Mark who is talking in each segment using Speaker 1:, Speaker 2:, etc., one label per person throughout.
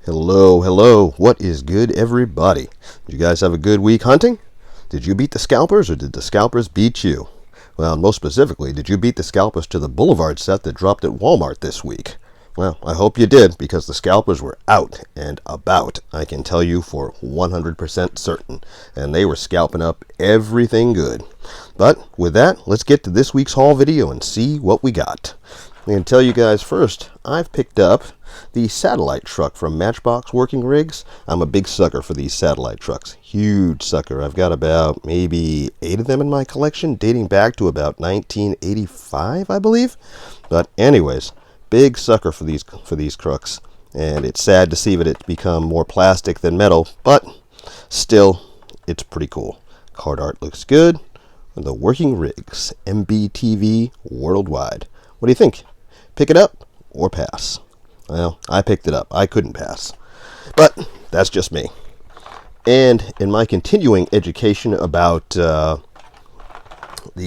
Speaker 1: Hello, hello. What is good, everybody? Did you guys have a good week hunting? Did you beat the scalpers, or did the scalpers beat you? Well, most specifically, did you beat the scalpers to the Boulevard Set that dropped at Walmart this week? Well, I hope you did, because the scalpers were out and about, I can tell you for 100% certain. And they were scalping up everything good. But with that, let's get to this week's haul video and see what we got. I'm going to tell you guys first, I've picked up the satellite truck from Matchbox Working Rigs. I'm a big sucker for these satellite trucks. Huge sucker. I've got about maybe 8 of them in my collection, dating back to about 1985, I believe. But anyways, big sucker for these trucks. And it's sad to see that it's become more plastic than metal, but still, it's pretty cool. Card art looks good. The Working Rigs, MBTV worldwide. What do you think? Pick it up or pass? Well, I picked it up. I couldn't pass. But that's just me. And in my continuing education about the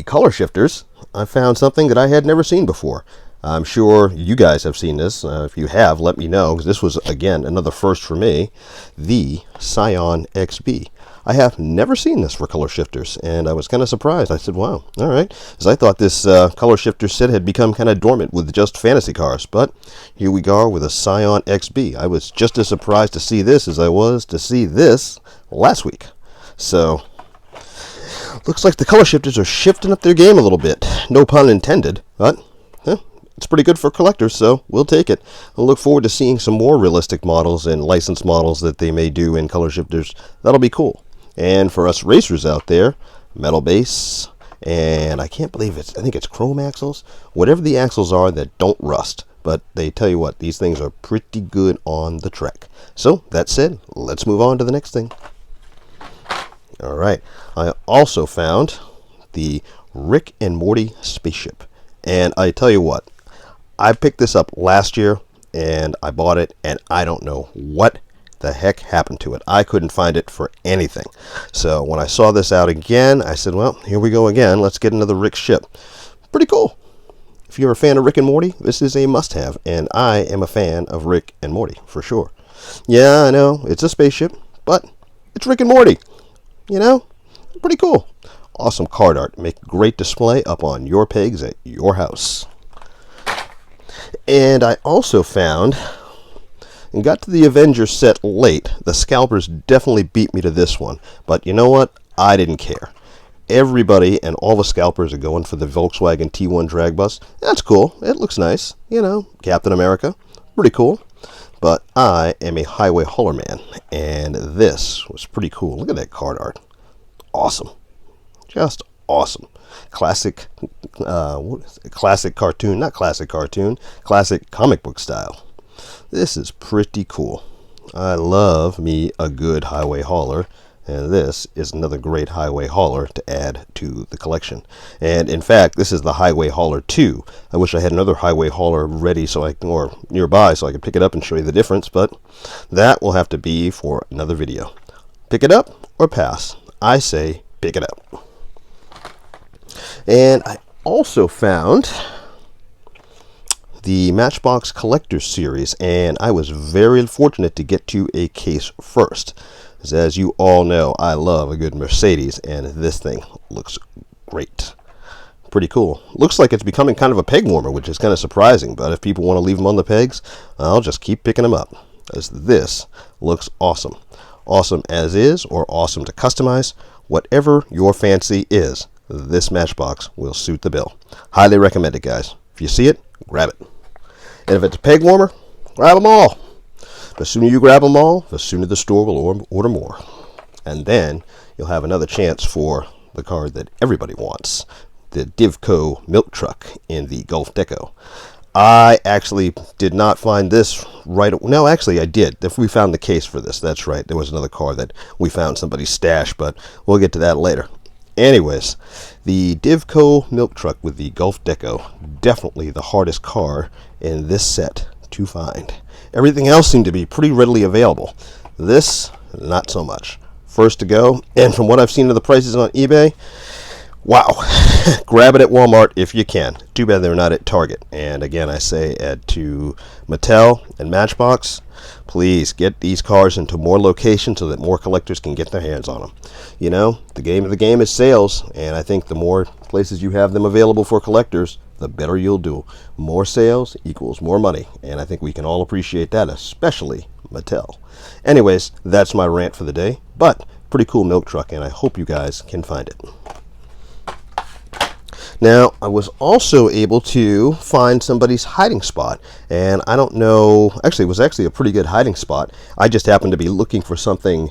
Speaker 1: color shifters, I found something that I had never seen before. I'm sure you guys have seen this. If you have, let me know, because this was, again, another first for me. The Scion Xb. I have never seen this for color shifters, and I was kind of surprised. I said, wow, all right. Because I thought this color shifter set had become kind of dormant with just fantasy cars. But here we are with a Scion Xb. I was just as surprised to see this as I was to see this last week. So, looks like the color shifters are shifting up their game a little bit. No pun intended, but it's pretty good for collectors, so we'll take it. I look forward to seeing some more realistic models and licensed models that they may do in color shifters. That'll be cool. And for us racers out there, metal base, and I can't believe I think it's chrome axles. Whatever the axles are that don't rust. But they tell you what, these things are pretty good on the track. So, that said, let's move on to the next thing. Alright, I also found the Rick and Morty Spaceship. And I tell you what, I picked this up last year, and I bought it, and I don't know what the heck happened to it. I couldn't find it for anything. So when I saw this out again, I said, well, here we go again. Let's get another Rick ship. Pretty cool. If you're a fan of Rick and Morty, this is a must-have, and I am a fan of Rick and Morty, for sure. Yeah, I know, it's a spaceship, but it's Rick and Morty. You know, pretty cool. Awesome card art. Make great display up on your pegs at your house. And I also found, and got to the Avengers Set late. The scalpers definitely beat me to this one. But you know what? I didn't care. Everybody and all the scalpers are going for the Volkswagen T1 Drag Bus. That's cool. It looks nice. You know, Captain America. Pretty cool. But I am a highway hauler man. And this was pretty cool. Look at that card art. Awesome. Just awesome. Classic, classic cartoon, not classic cartoon, classic comic book style. This is pretty cool. I love me a good highway hauler, and this is another great highway hauler to add to the collection. And in fact, this is the Highway Hauler 2. I wish I had another highway hauler ready or nearby so I could pick it up and show you the difference, but that will have to be for another video. Pick it up or pass? I say pick it up. And I also found the Matchbox Collector's Series, and I was very fortunate to get to a case first. As you all know, I love a good Mercedes, and this thing looks great. Pretty cool. Looks like it's becoming kind of a peg warmer, which is kind of surprising, but if people want to leave them on the pegs, I'll just keep picking them up, as this looks awesome. Awesome as is, or awesome to customize, whatever your fancy is, this Matchbox will suit the bill. Highly recommend it, guys. If you see it, grab it. And if it's a peg warmer, grab them all. The sooner you grab them all, the sooner the store will order more. And then you'll have another chance for the car that everybody wants, the Divco milk truck in the Golf Deco. I actually did not find this no, actually I did. If we found the case for this, that's right. There was another car that we found somebody's stash, but we'll get to that later. Anyways, the Divco milk truck with the Golf Deco, definitely the hardest car in this set to find. Everything else seemed to be pretty readily available. This, not so much. First to go, and from what I've seen of the prices on eBay, Wow. Grab it at Walmart if you can. Too bad they're not at Target. And again, I say to Mattel and Matchbox, please get these cars into more locations so that more collectors can get their hands on them. You know, the game of the game is sales, and I think the more places you have them available for collectors, the better you'll do. More sales equals more money, and I think we can all appreciate that, especially Mattel. Anyways, that's my rant for the day, but pretty cool milk truck, and I hope you guys can find it. Now, I was also able to find somebody's hiding spot, and I don't know, actually, it was actually a pretty good hiding spot. I just happened to be looking for something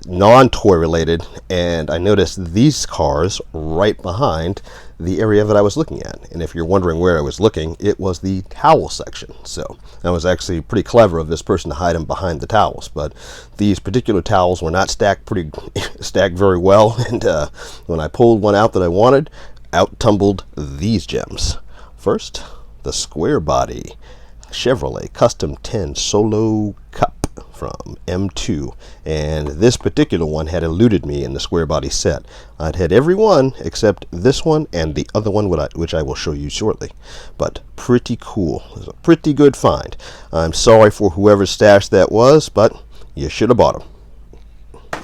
Speaker 1: non-toy related, and I noticed these cars right behind the area that I was looking at. And if you're wondering where I was looking, it was the towel section. So that was actually pretty clever of this person to hide them behind the towels. But these particular towels were not stacked very well, and when I pulled one out that I wanted, out tumbled these gems. First, the square body Chevrolet Custom 10 Solo Cup from M2, and this particular one had eluded me in the square body set. I'd had every one except this one and the other one, which I will show you shortly. But pretty cool. It was a pretty good find. I'm sorry for whoever's stash that was, but you should have bought them.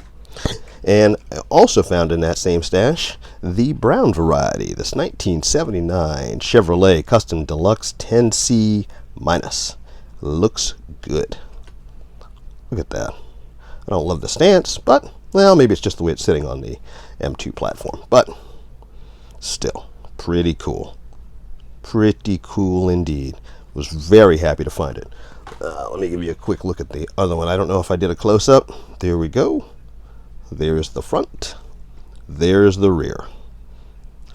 Speaker 1: And I also found in that same stash the brown variety, this 1979 Chevrolet Custom Deluxe 10C minus. Looks good. Look at that. I don't love the stance, but, well, maybe it's just the way it's sitting on the M2 platform. But still, pretty cool. Pretty cool indeed. Was very happy to find it. Let me give you a quick look at the other one. I don't know if I did a close-up. There we go. There's the front, there's the rear.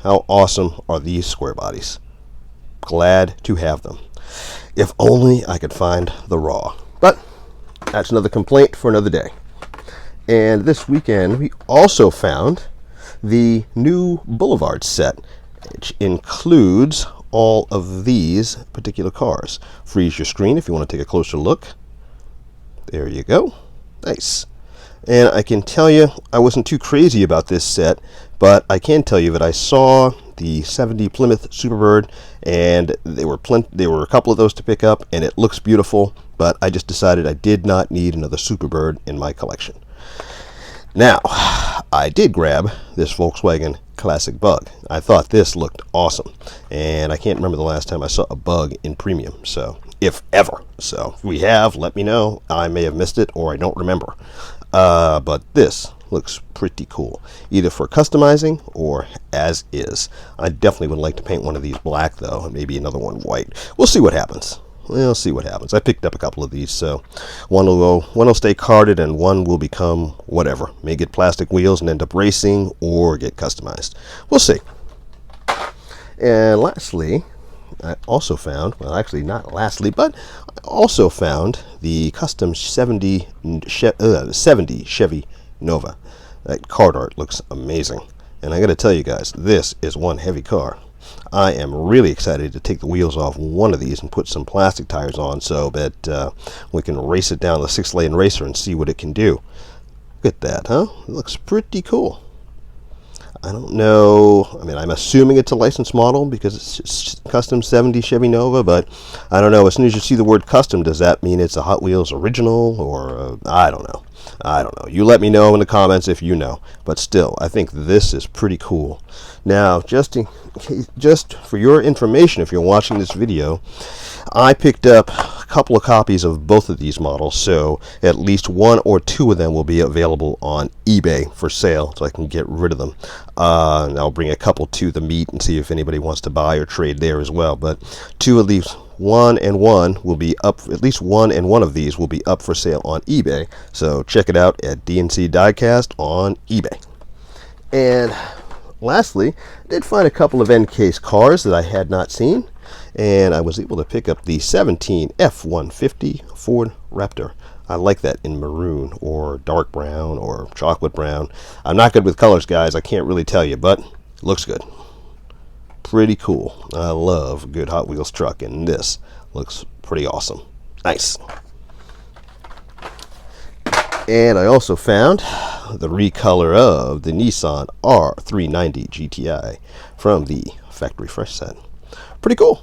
Speaker 1: How awesome are these square bodies? Glad to have them. If only I could find the raw. But that's another complaint for another day. And this weekend we also found the new Boulevard Set, which includes all of these particular cars. Freeze your screen if you want to take a closer look. There you go. Nice. And I can tell you, I wasn't too crazy about this set, but I can tell you that I saw the 70 Plymouth Superbird, and there were a couple of those to pick up, and it looks beautiful, but I just decided I did not need another Superbird in my collection. Now, I did grab this Volkswagen Classic Bug. I thought this looked awesome, and I can't remember the last time I saw a Bug in premium, so if ever. So if we have, let me know. I may have missed it, or I don't remember. But this looks pretty cool, either for customizing or as is. I definitely would like to paint one of these black, though, and maybe another one white. We'll see what happens. We'll see what happens. I picked up a couple of these, so one will stay carded, and one will become whatever. May get plastic wheels and end up racing, or get customized. We'll see. And lastly, I also found, well, actually not lastly, but I also found the custom 70 Chevy Nova. That card art looks amazing. And I got to tell you guys, this is one heavy car. I am really excited to take the wheels off one of these and put some plastic tires on so that we can race it down the 6-lane racer and see what it can do. Look at that, huh? It looks pretty cool. I don't know, I mean, I'm assuming it's a licensed model because it's custom 70 Chevy Nova, but I don't know. As soon as you see the word custom, does that mean it's a Hot Wheels original, or I don't know. I don't know. You let me know in the comments if you know. But still, I think this is pretty cool. Now, just for your information, if you're watching this video, I picked up a couple of copies of both of these models, so at least one or two of them will be available on eBay for sale, so I can get rid of them. And I'll bring a couple to the meet and see if anybody wants to buy or trade there as well. But two of these, one and one will be up, at least one and one of these will be up for sale on eBay. So check it out at Diecast on eBay. And lastly, I did find a couple of end case cars that I had not seen, and I was able to pick up the 17 F-150 Ford Raptor. I like that in maroon or dark brown or chocolate brown. I'm not good with colors, guys. I can't really tell you, but it looks good. Pretty cool. I love a good Hot Wheels truck, and this looks pretty awesome. Nice. And I also found the recolor of the Nissan R390 Gti from the factory fresh set. Pretty cool.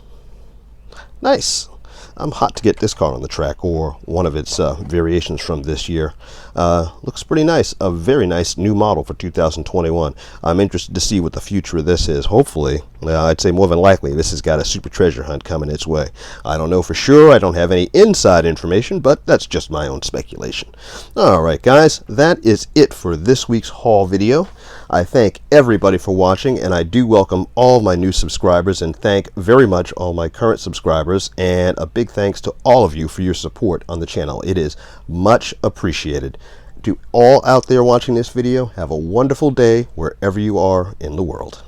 Speaker 1: Nice. I'm hot to get this car on the track, or one of its variations from this year. Looks pretty nice. A very nice new model for 2021. I'm interested to see what the future of this is. Hopefully, I'd say more than likely, this has got a super treasure hunt coming its way. I don't know for sure. I don't have any inside information, but that's just my own speculation. Alright guys, that is it for this week's haul video. I thank everybody for watching, and I do welcome all my new subscribers, and thank very much all my current subscribers, and a big thanks to all of you for your support on the channel. It is much appreciated. To all out there watching this video, have a wonderful day wherever you are in the world.